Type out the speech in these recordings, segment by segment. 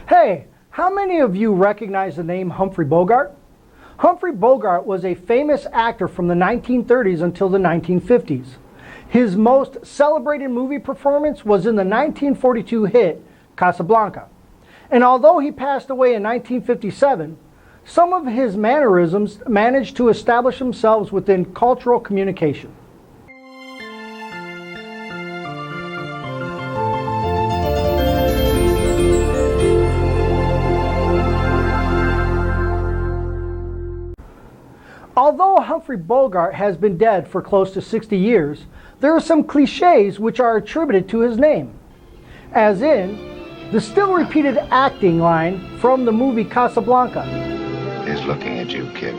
Hey, how many of you recognize the name Humphrey Bogart? Humphrey Bogart was a famous actor from the 1930s until the 1950s. His most celebrated movie performance was in the 1942 hit Casablanca. And although he passed away in 1957, some of his mannerisms managed to establish themselves within cultural communication. Although Humphrey Bogart has been dead for close to 60 years, there are some cliches which are attributed to his name. As in, the still repeated acting line from the movie Casablanca. He's looking at you, kid.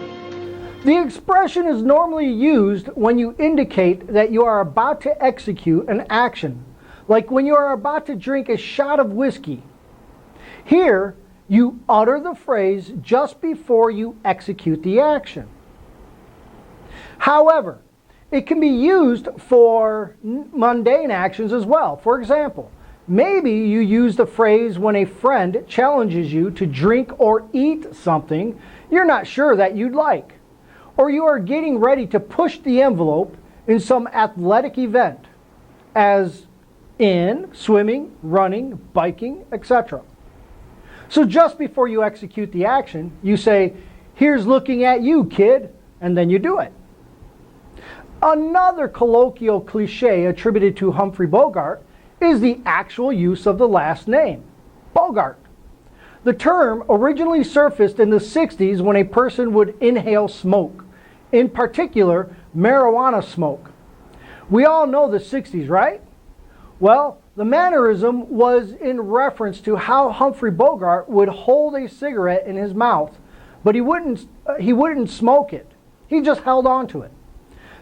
The expression is normally used when you indicate that you are about to execute an action, like when you are about to drink a shot of whiskey. Here, you utter the phrase just before you execute the action. However, it can be used for mundane actions as well. For example, maybe you use the phrase when a friend challenges you to drink or eat something you're not sure that you'd like, or you are getting ready to push the envelope in some athletic event, as in swimming, running, biking, etc. So just before you execute the action, you say, "Here's looking at you, kid," and then you do it. Another colloquial cliche attributed to Humphrey Bogart is the actual use of the last name, Bogart. The term originally surfaced in the 60s when a person would inhale smoke, in particular marijuana smoke. We all know the 60s, right? Well, the mannerism was in reference to how Humphrey Bogart would hold a cigarette in his mouth, but he wouldn't smoke it. He just held on to it.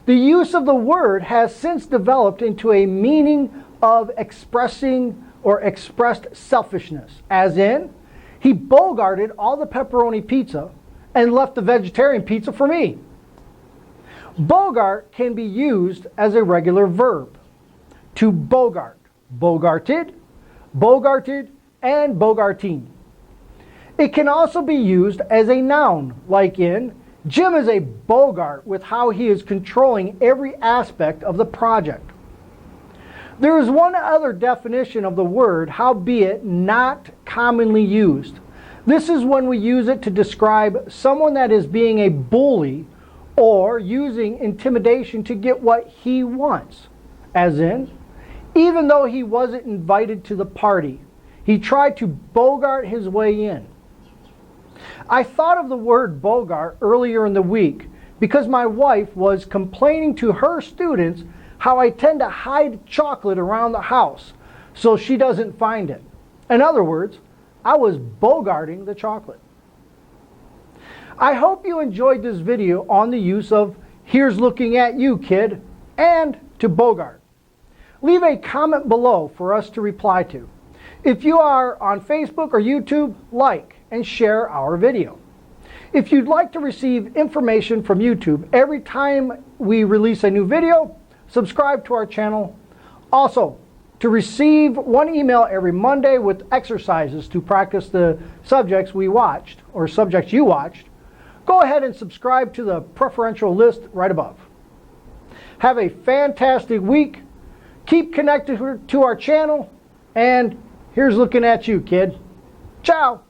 The use of the word has since developed into a meaning of expressing or expressed selfishness, as in, he bogarted all the pepperoni pizza and left the vegetarian pizza for me. Bogart can be used as a regular verb. To bogart, bogarted, bogarted, and bogartine. It can also be used as a noun, like in, Jim is a bogart with how he is controlling every aspect of the project. There is one other definition of the word, howbeit not commonly used. This is when we use it to describe someone that is being a bully or using intimidation to get what he wants. As in, even though he wasn't invited to the party, he tried to bogart his way in. I thought of the word bogart earlier in the week because my wife was complaining to her students how I tend to hide chocolate around the house so she doesn't find it. In other words, I was bogarting the chocolate. I hope you enjoyed this video on the use of "here's looking at you, kid" and to bogart. Leave a comment below for us to reply to. If you are on Facebook or YouTube, like and share our video. If you'd like to receive information from YouTube every time we release a new video, subscribe to our channel. Also, to receive one email every Monday with exercises to practice the subjects we watched or subjects you watched, go ahead and subscribe to the preferential list right above. Have a fantastic week. Keep connected to our channel, and here's looking at you, kid. Ciao.